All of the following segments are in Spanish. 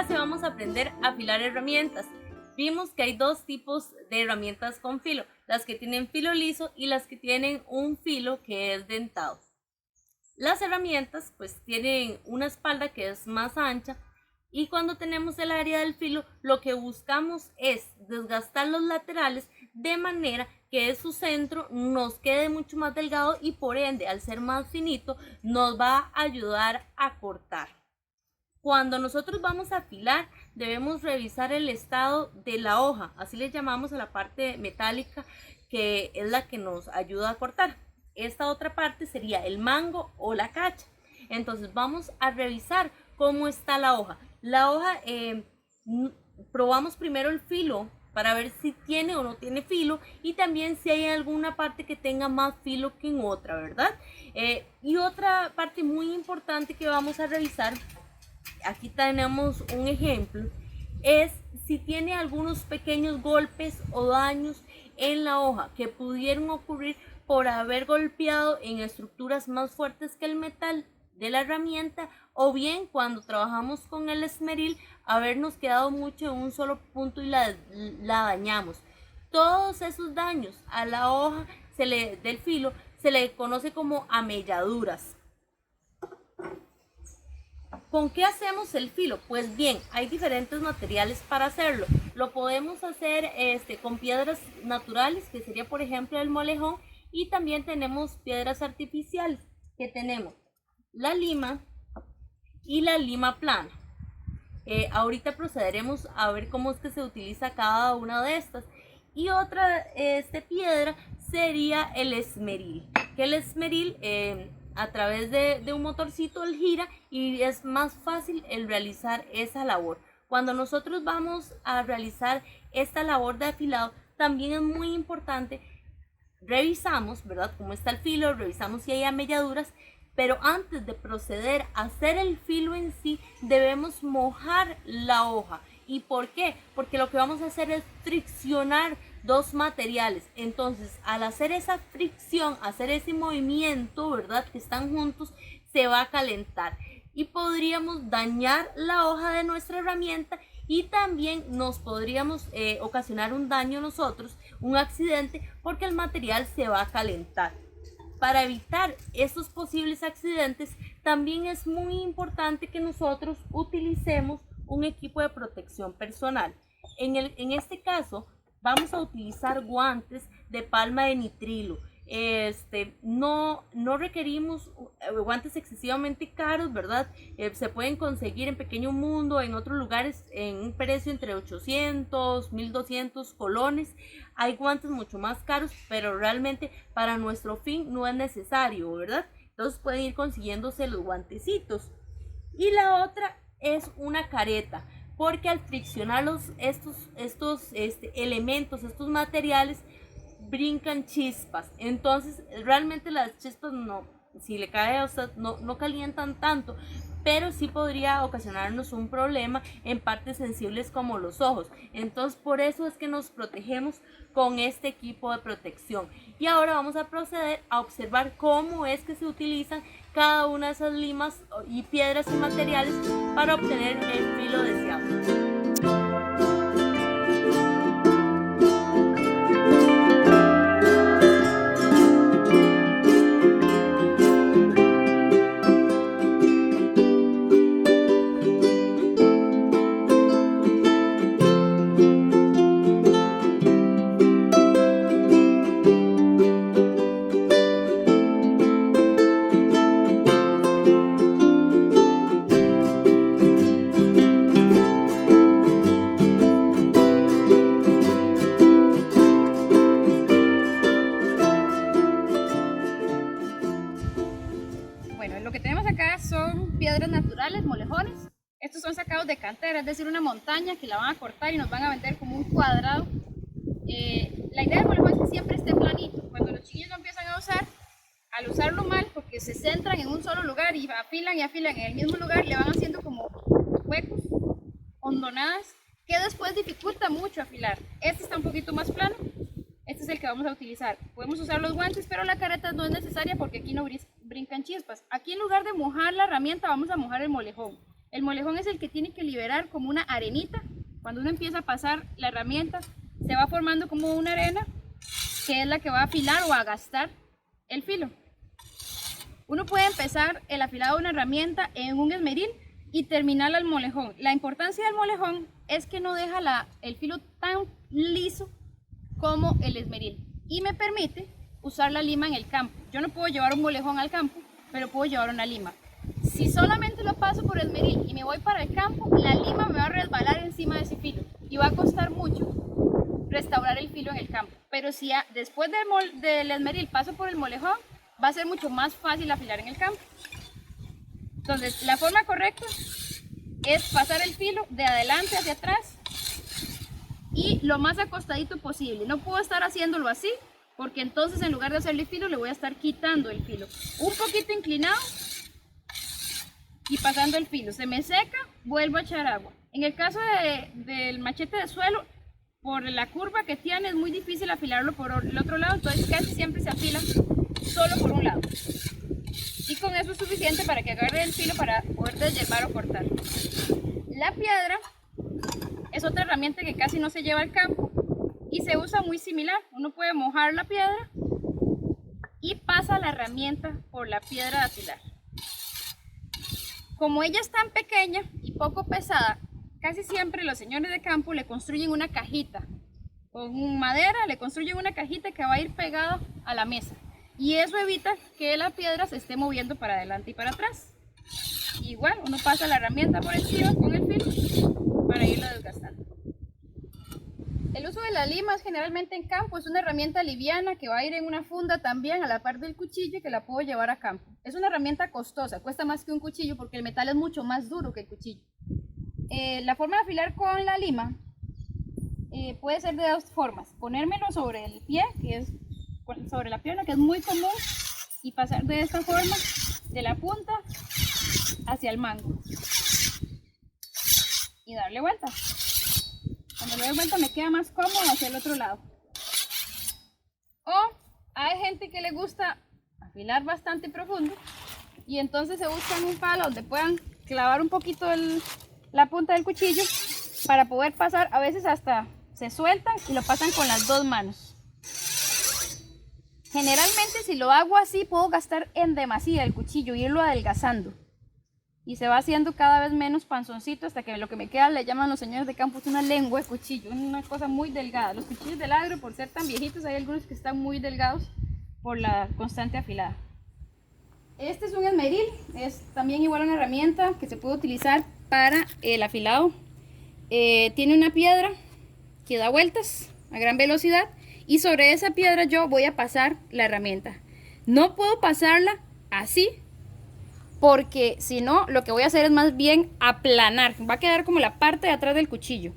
clase vamos a aprender a afilar herramientas. Vimos que hay dos tipos de herramientas con filo, las que tienen filo liso y las que tienen un filo que es dentado. Las herramientas pues tienen una espalda que es más ancha y cuando tenemos el área del filo lo que buscamos es desgastar los laterales de manera que su centro nos quede mucho más delgado y por ende al ser más finito nos va a ayudar a cortar. Cuando nosotros vamos a afilar, debemos revisar el estado de la hoja, así le llamamos a la parte metálica que es la que nos ayuda a cortar. Esta otra parte sería el mango o la cacha. Entonces vamos a revisar cómo está la hoja. La hoja, probamos primero el filo para ver si tiene o no tiene filo y también si hay alguna parte que tenga más filo que en otra, ¿verdad? Y otra parte muy importante que vamos a revisar, aquí tenemos un ejemplo, es si tiene algunos pequeños golpes o daños en la hoja que pudieron ocurrir por haber golpeado en estructuras más fuertes que el metal de la herramienta o bien cuando trabajamos con el esmeril habernos quedado mucho en un solo punto y la dañamos. Todos esos daños a la hoja del filo se le conoce como amelladuras. ¿Con qué hacemos el filo? Pues bien, hay diferentes materiales para hacerlo. Lo podemos hacer con piedras naturales, que sería por ejemplo el molejón, y también tenemos piedras artificiales, que tenemos la lima y la lima plana. Ahorita procederemos a ver cómo es que se utiliza cada una de estas. Y otra piedra sería el esmeril, que el esmeril a través de un motorcito él gira y es más fácil el realizar esa labor. Cuando nosotros vamos a realizar esta labor de afilado, también es muy importante, revisamos, ¿verdad?, cómo está el filo, revisamos si hay amelladuras, pero antes de proceder a hacer el filo en sí, debemos mojar la hoja. ¿Y por qué? Porque lo que vamos a hacer es friccionar dos materiales. Entonces, al hacer esa fricción, hacer ese movimiento, ¿verdad?, que están juntos, se va a calentar y podríamos dañar la hoja de nuestra herramienta y también nos podríamos ocasionar un daño nosotros, un accidente, porque el material se va a calentar. Para evitar estos posibles accidentes, también es muy importante que nosotros utilicemos un equipo de protección personal. En este caso, vamos a utilizar guantes de palma de nitrilo. No requerimos guantes excesivamente caros, ¿verdad? Se pueden conseguir en Pequeño Mundo, en otros lugares, en un precio entre 800, 1200 colones. Hay guantes mucho más caros, pero realmente para nuestro fin no es necesario, ¿verdad? Entonces pueden ir consiguiéndose los guantecitos. Y la otra es una careta, porque al friccionar estos elementos, estos materiales, brincan chispas. Entonces realmente las chispas no, si le cae a usted, no calientan tanto, pero sí podría ocasionarnos un problema en partes sensibles como los ojos. Entonces por eso es que nos protegemos con este equipo de protección. Y ahora vamos a proceder a observar cómo es que se utilizan cada una de esas limas y piedras y materiales para obtener el filo deseado. Lo que tenemos acá son piedras naturales, molejones. Estos son sacados de cantera, es decir, una montaña que la van a cortar y nos van a vender como un cuadrado. La idea del molejón es que siempre esté planito. Cuando los chiquillos lo empiezan a usar, al usarlo mal, porque se centran en un solo lugar y afilan en el mismo lugar, le van haciendo como huecos, hondonadas, que después dificulta mucho afilar. Este está un poquito más plano. Este es el que vamos a utilizar. Podemos usar los guantes, pero la careta no es necesaria porque aquí no brincan chispas. Aquí en lugar de mojar la herramienta, vamos a mojar el molejón. El molejón es el que tiene que liberar como una arenita. Cuando uno empieza a pasar la herramienta, se va formando como una arena, que es la que va a afilar o a gastar el filo. Uno puede empezar el afilado de una herramienta en un esmeril y terminar al molejón. La importancia del molejón es que no deja el filo tan liso como el esmeril y me permite usar la lima en el campo. Yo no puedo llevar un molejón al campo, pero puedo llevar una lima. Si solamente lo paso por esmeril y me voy para el campo, la lima me va a resbalar encima de ese filo y va a costar mucho restaurar el filo en el campo. Pero si después del esmeril paso por el molejón, va a ser mucho más fácil afilar en el campo. Entonces, la forma correcta es pasar el filo de adelante hacia atrás y lo más acostadito posible. No puedo estar haciéndolo así, porque entonces en lugar de hacerle filo, le voy a estar quitando el filo. Un poquito inclinado y pasando el filo. Se me seca, vuelvo a echar agua. En el caso del machete de suelo, por la curva que tiene, es muy difícil afilarlo por el otro lado, entonces casi siempre se afila solo por un lado. Y con eso es suficiente para que agarre el filo para poder deshiervar o cortar. La piedra es otra herramienta que casi no se lleva al campo y se usa muy similar. Uno puede mojar la piedra y pasa la herramienta por la piedra de afilar. Como ella es tan pequeña y poco pesada, casi siempre los señores de campo le construyen una cajita. Con madera le construyen una cajita que va a ir pegada a la mesa. Y eso evita que la piedra se esté moviendo para adelante y para atrás. Igual, uno pasa la herramienta por encima con el filo para irla desgastando. El uso de la lima es generalmente en campo, es una herramienta liviana que va a ir en una funda también a la par del cuchillo que la puedo llevar a campo. Es una herramienta costosa, cuesta más que un cuchillo porque el metal es mucho más duro que el cuchillo. La forma de afilar con la lima puede ser de dos formas. Ponérmelo sobre el pie, que es sobre la pierna, que es muy común, y pasar de esta forma de la punta hacia el mango y darle vuelta. Cuando le doy vuelta me queda más cómodo hacia el otro lado. O hay gente que le gusta afilar bastante profundo y entonces se buscan un palo donde puedan clavar un poquito la punta del cuchillo para poder pasar. A veces hasta se sueltan y lo pasan con las dos manos. Generalmente si lo hago así puedo gastar en demasía el cuchillo, irlo adelgazando y se va haciendo cada vez menos panzoncito hasta que lo que me queda, le llaman los señores de campo, es una lengua de cuchillo, una cosa muy delgada. Los cuchillos del agro, por ser tan viejitos, hay algunos que están muy delgados por la constante afilada. Este es un esmeril, es también igual una herramienta que se puede utilizar para el afilado. Tiene una piedra que da vueltas a gran velocidad y sobre esa piedra yo voy a pasar la herramienta. No puedo pasarla así porque si no lo que voy a hacer es más bien aplanar, va a quedar como la parte de atrás del cuchillo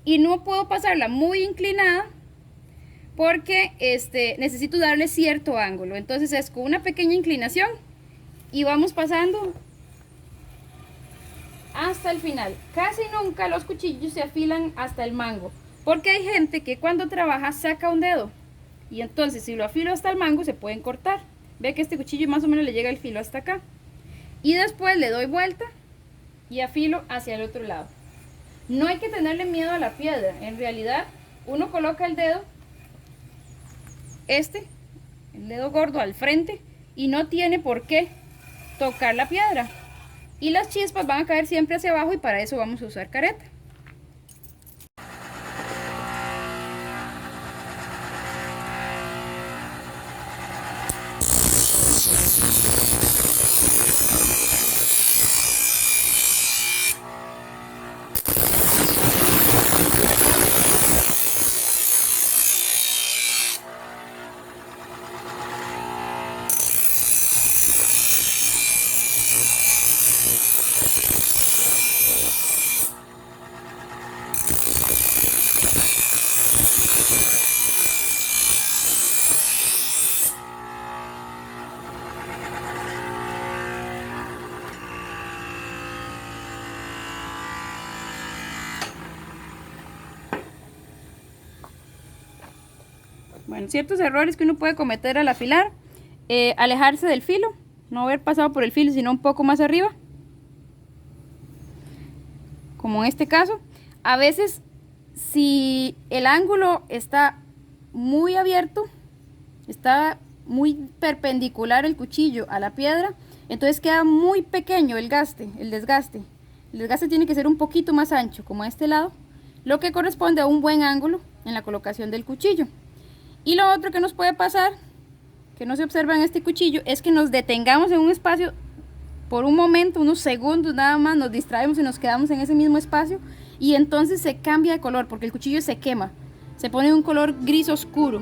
y no puedo pasarla muy inclinada porque necesito darle cierto ángulo. Entonces es con una pequeña inclinación y vamos pasando hasta el final. Casi nunca los cuchillos se afilan hasta el mango, porque hay gente que cuando trabaja saca un dedo y entonces si lo afilo hasta el mango se pueden cortar. Ve que este cuchillo más o menos le llega el filo hasta acá y después le doy vuelta y afilo hacia el otro lado. No hay que tenerle miedo a la piedra. En realidad uno coloca el dedo, el dedo gordo al frente, y no tiene por qué tocar la piedra y las chispas van a caer siempre hacia abajo y para eso vamos a usar careta. Bueno, ciertos errores que uno puede cometer al afilar: alejarse del filo, no haber pasado por el filo sino un poco más arriba, como en este caso. A veces, si el ángulo está muy abierto, está muy perpendicular el cuchillo a la piedra, entonces queda muy pequeño el desgaste. El desgaste tiene que ser un poquito más ancho, como a este lado, lo que corresponde a un buen ángulo en la colocación del cuchillo. Y lo otro que nos puede pasar, que no se observa en este cuchillo, es que nos detengamos en un espacio por un momento, unos segundos nada más, nos distraemos y nos quedamos en ese mismo espacio, y entonces se cambia de color porque el cuchillo se quema, se pone un color gris oscuro.